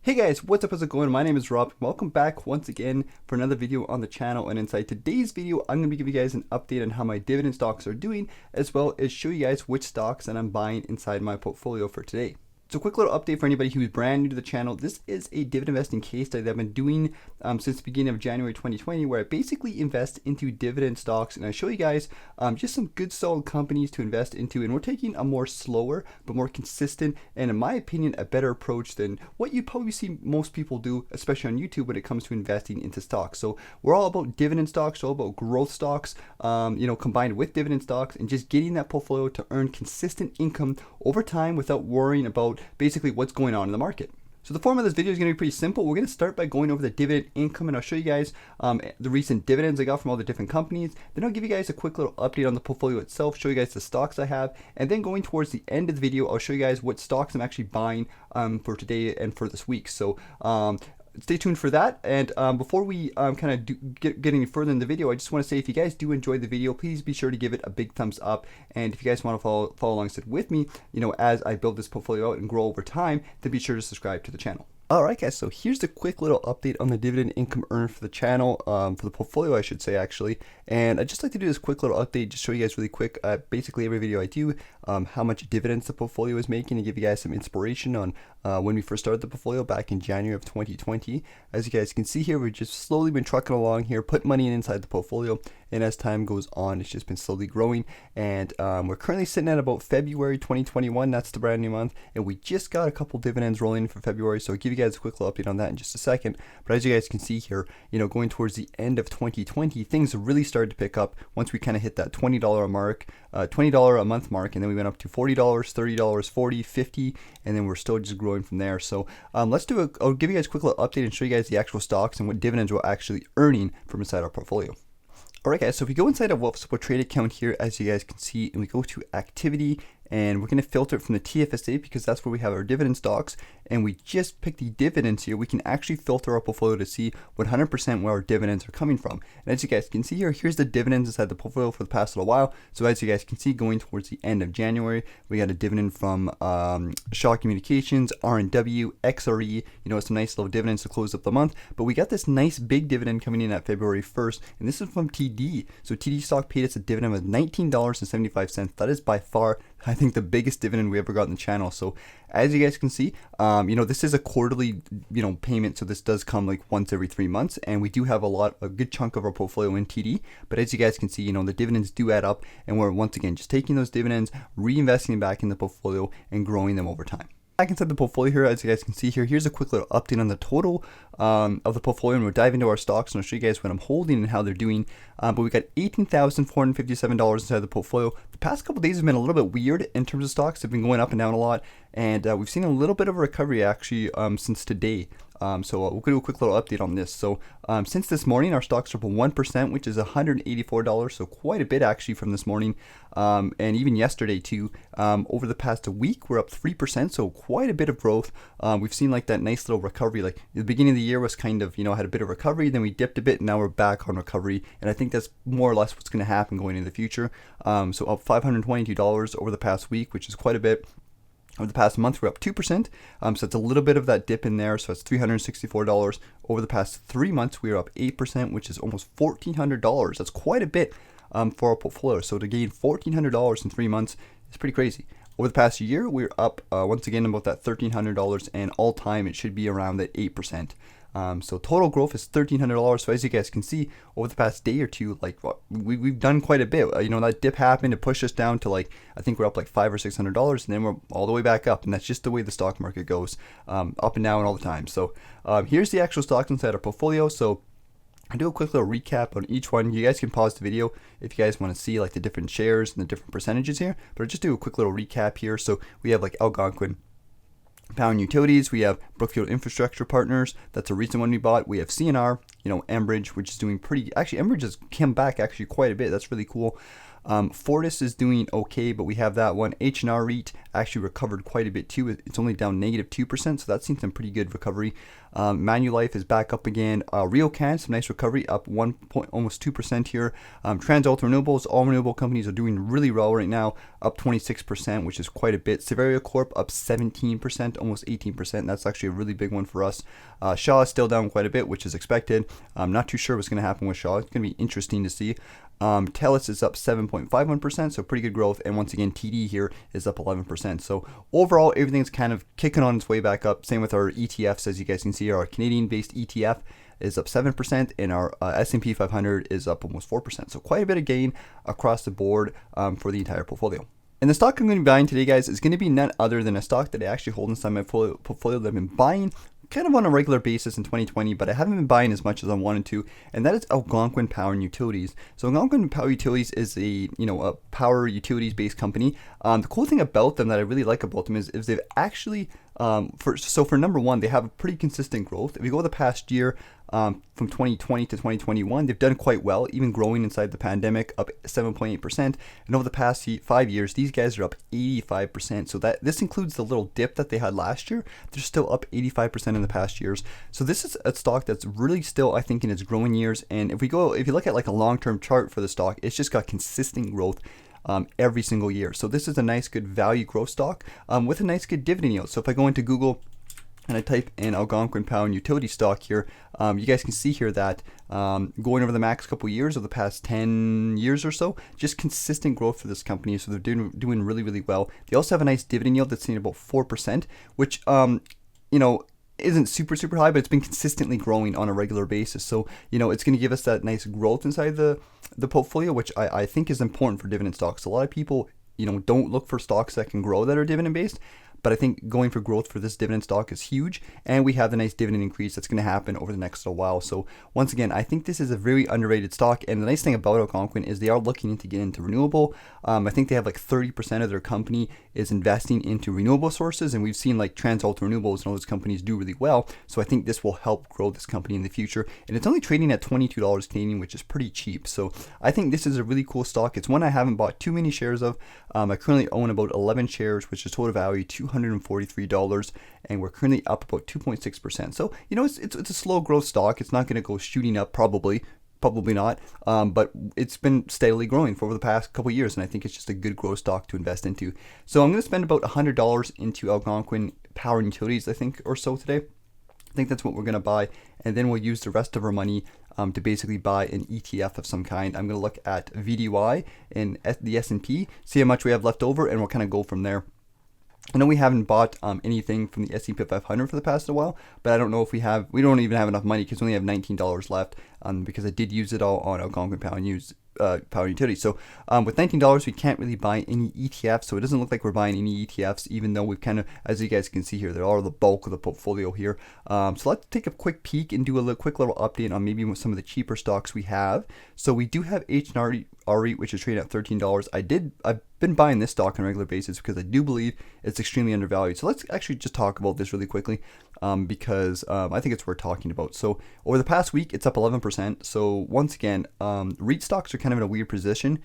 Hey guys, what's up, how's it going? My name is Rob. Welcome back once again for another video on the channel. And inside today's video, I'm going to be giving you guys an update on how my dividend stocks are doing, as well as show you guys which stocks that I'm buying inside my portfolio for today. So quick little update for anybody who's brand new to the channel. This is a dividend investing case study that I've been doing since the beginning of January 2020, where I basically invest into dividend stocks and I show you guys just some good solid companies to invest into. And we're taking a more slower but more consistent and, in my opinion, a better approach than what you probably see most people do, especially on YouTube, when it comes to investing into stocks. So we're all about dividend stocks, all about growth stocks, combined with dividend stocks, and just getting that portfolio to earn consistent income over time without worrying about basically what's going on in the market. So the format of this video is going to be pretty simple. We're going to start by going over the dividend income, and I'll show you guys the recent dividends I got from all the different companies. Then I'll give you guys a quick little update on the portfolio itself, show you guys the stocks I have, and then going towards the end of the video, I'll show you guys what stocks I'm actually buying for today and for this week. So stay tuned for that. And before we get any further in the video, I just want to say, if you guys do enjoy the video, please be sure to give it a big thumbs up. And if you guys want to follow alongside with me, as I build this portfolio out and grow over time, then be sure to subscribe to the channel. Alright guys, so here's the quick little update on the dividend income earned for the channel, for the portfolio I should say actually. And I'd just like to do this quick little update, just show you guys really quick, basically every video I do, how much dividends the portfolio is making, and give you guys some inspiration on when we first started the portfolio back in January of 2020. As you guys can see here, we've just slowly been trucking along here, put money inside the portfolio, and as time goes on, it's just been slowly growing. And we're currently sitting at about February 2021, that's the brand new month, and we just got a couple dividends rolling in for February, so I'll give you guys a quick little update on that in just a second. But as you guys can see here, going towards the end of 2020, things really started to pick up once we kind of hit that $20 mark, $20 a month mark, and then we went up to $40, $30, $40, $50, and then we're still just growing from there. So I'll give you guys a quick little update and show you guys the actual stocks and what dividends we're actually earning from inside our portfolio. Alright guys, so if we go inside of Wealth Support Trade account here, as you guys can see, and we go to activity, and we're going to filter it from the TFSA because that's where we have our dividend stocks, and we just pick the dividends here. We can actually filter our portfolio to see 100% where our dividends are coming from. And as you guys can see here, here's the dividends inside the portfolio for the past little while. So as you guys can see, going towards the end of January, we got a dividend from Shaw Communications, R&W, XRE, some nice little dividends to close up the month. But we got this nice big dividend coming in at February 1st, and this is from TD. So TD stock paid us a dividend of $19.75. That is by far, I think, the biggest dividend we ever got in the channel. So as you guys can see, this is a quarterly, payment. So this does come like once every 3 months, and we do have a good chunk of our portfolio in TD. But as you guys can see, the dividends do add up, and we're once again just taking those dividends, reinvesting back in the portfolio, and growing them over time. Back inside the portfolio here, as you guys can see here, here's a quick little update on the total of the portfolio, and we'll dive into our stocks, and I'll show you guys what I'm holding and how they're doing. But we got $18,457 inside the portfolio. The past couple days have been a little bit weird in terms of stocks. They've been going up and down a lot, and we've seen a little bit of a recovery actually since today. So we'll do a quick little update on this. So since this morning, our stocks are up 1%, which is $184, so quite a bit actually from this morning, and even yesterday too. Over the past week, we're up 3%, so quite a bit of growth. We've seen like that nice little recovery. Like the beginning of the year was kind of, had a bit of recovery, then we dipped a bit, and now we're back on recovery, and I think that's more or less what's going to happen going into the future. So up $522 over the past week, which is quite a bit. Over the past month, we're up 2%, so it's a little bit of that dip in there, so it's $364. Over the past 3 months, we are up 8%, which is almost $1,400. That's quite a bit for our portfolio, so to gain $1,400 in 3 months is pretty crazy. Over the past year, we're up, once again, about that $1,300, and all time, it should be around that 8%. So total growth is $1,300. So as you guys can see, over the past day or two, like we've done quite a bit. That dip happened to push us down to like, I think we're up like $500 or $600, and then we're all the way back up. And that's just the way the stock market goes, up and down all the time. So here's the actual stocks inside our portfolio. So I'll do a quick little recap on each one. You guys can pause the video if you guys want to see like the different shares and the different percentages here. But I'll just do a quick little recap here. So we have like Algonquin, Power Utilities, we have Brookfield Infrastructure Partners, that's a recent one we bought. We have CNR, Enbridge, which is doing pretty, actually Enbridge has come back actually quite a bit, that's really cool. Fortis is doing okay, but we have that one. H&R REIT actually recovered quite a bit too. It's only down -2%, so that's seen some pretty good recovery. Manulife is back up again. RioCan, some nice recovery, up almost 2% here. TransAlta Renewables, all renewable companies are doing really well right now, up 26%, which is quite a bit. Severia Corp up 17%, almost 18%. That's actually a really big one for us. Shaw is still down quite a bit, which is expected. I'm not too sure what's going to happen with Shaw. It's going to be interesting to see. TELUS is up 7.51%, so pretty good growth. And once again, TD here is up 11%. So overall, everything's kind of kicking on its way back up. Same with our ETFs, as you guys can see. Our Canadian-based ETF is up 7%, and our S&P 500 is up almost 4%. So quite a bit of gain across the board for the entire portfolio. And the stock I'm going to be buying today, guys, is going to be none other than a stock that I actually hold inside my portfolio that I've been buying kind of on a regular basis in 2020, but I haven't been buying as much as I wanted to, and that is Algonquin Power and Utilities. So Algonquin Power Utilities is a power utilities based company. The cool thing about them that I really like about them is they've actually for number one, they have a pretty consistent growth. If you go the past year, from 2020 to 2021, they've done quite well, even growing inside the pandemic, up 7.8%. And over the past 5 years, these guys are up 85%. So that this includes the little dip that they had last year. They're still up 85% in the past years. So this is a stock that's really still, I think, in its growing years. And if you look at like a long-term chart for the stock, it's just got consistent growth every single year. So this is a nice, good value growth stock with a nice, good dividend yield. So if I go into Google and I type in Algonquin Power and Utility stock here, you guys can see here that going over the max couple years of the past 10 years or so, just consistent growth for this company. So they're doing really, really well. They also have a nice dividend yield that's seen about 4%, which isn't super high, but it's been consistently growing on a regular basis. So it's going to give us that nice growth inside the portfolio, which I think is important for dividend stocks. A lot of people don't look for stocks that can grow that are dividend based. But I think going for growth for this dividend stock is huge, and we have the nice dividend increase that's going to happen over the next little while. So once again, I think this is a very underrated stock, and the nice thing about Algonquin is they are looking to get into renewable. I think they have like 30% of their company is investing into renewable sources, and we've seen like TransAlta Renewables and all those companies do really well. So I think this will help grow this company in the future, and it's only trading at $22 Canadian, which is pretty cheap. So I think this is a really cool stock. It's one I haven't bought too many shares of. I currently own about 11 shares, which is total value $243, and we're currently up about 2.6%. So it's a slow growth stock. It's not going to go shooting up, probably not, but it's been steadily growing for over the past couple of years, and I think it's just a good growth stock to invest into. So I'm going to spend about $100 into Algonquin Power and Utilities, I think, or so today. I think that's what we're going to buy, and then we'll use the rest of our money to basically buy an ETF of some kind. I'm going to look at VDY and the S&P, see how much we have left over, and we'll kind of go from there. I know we haven't bought anything from the S&P 500 for the past while, but I don't know if we don't even have enough money because we only have $19 left because I did use it all on Algonquin Power and Utility. So with $19, we can't really buy any ETFs, so it doesn't look like we're buying any ETFs, even though we've kind of, as you guys can see here, they are the bulk of the portfolio here. So let's take a quick peek and do a quick little update on maybe some of the cheaper stocks we have. So we do have H&R REIT, which is trading at $13. I've been buying this stock on a regular basis because I do believe it's extremely undervalued. So let's actually just talk about this really quickly because I think it's worth talking about. So over the past week, it's up 11%. So once again, REIT stocks are kind of in a weird position.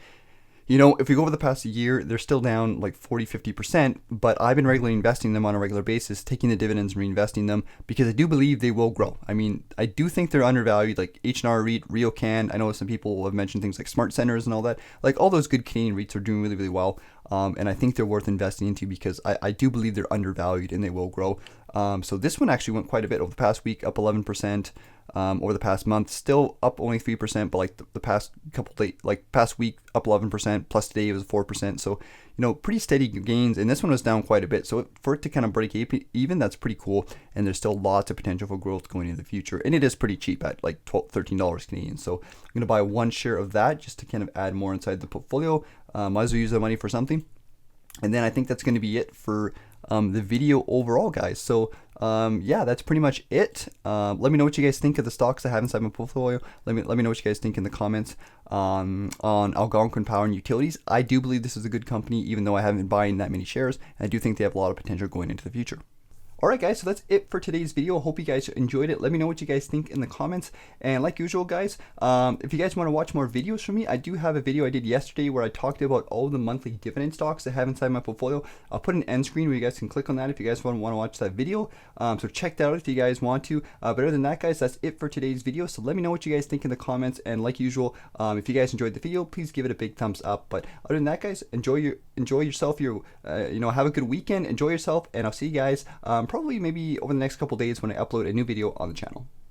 If we go over the past year, they're still down like 40-50%, but I've been regularly investing them on a regular basis, taking the dividends and reinvesting them because I do believe they will grow. I mean, I do think they're undervalued, like H&R REIT, RioCan. I know some people have mentioned things like Smart Centers and all that. Like all those good Canadian REITs are doing really, really well. And I think they're worth investing into because I do believe they're undervalued and they will grow. So this one actually went quite a bit over the past week, up 11%. Over the past month, still up only 3%, but like the past couple days, like past week, up 11%, plus today it was 4%. So, pretty steady gains, and this one was down quite a bit. So for it to kind of break even, that's pretty cool, and there's still lots of potential for growth going into the future, and it is pretty cheap at like $13 Canadian. So I'm going to buy one share of that just to kind of add more inside the portfolio. Might as well use that money for something. And then I think that's going to be it for the video overall, guys. So yeah, that's pretty much it. Let me know what you guys think of the stocks I have inside my portfolio. Let me know what you guys think in the comments on Algonquin Power and Utilities. I do believe this is a good company, even though I haven't been buying that many shares. I do think they have a lot of potential going into the future. Alright guys, so that's it for today's video. Hope you guys enjoyed it. Let me know what you guys think in the comments. And like usual guys, if you guys want to watch more videos from me, I do have a video I did yesterday where I talked about all the monthly dividend stocks I have inside my portfolio. I'll put an end screen where you guys can click on that if you guys want to watch that video. So check that out if you guys want to. But other than that guys, that's it for today's video. So let me know what you guys think in the comments. And like usual, if you guys enjoyed the video, please give it a big thumbs up. But other than that guys, enjoy yourself, have a good weekend, enjoy yourself, and I'll see you guys probably maybe over the next couple days when I upload a new video on the channel.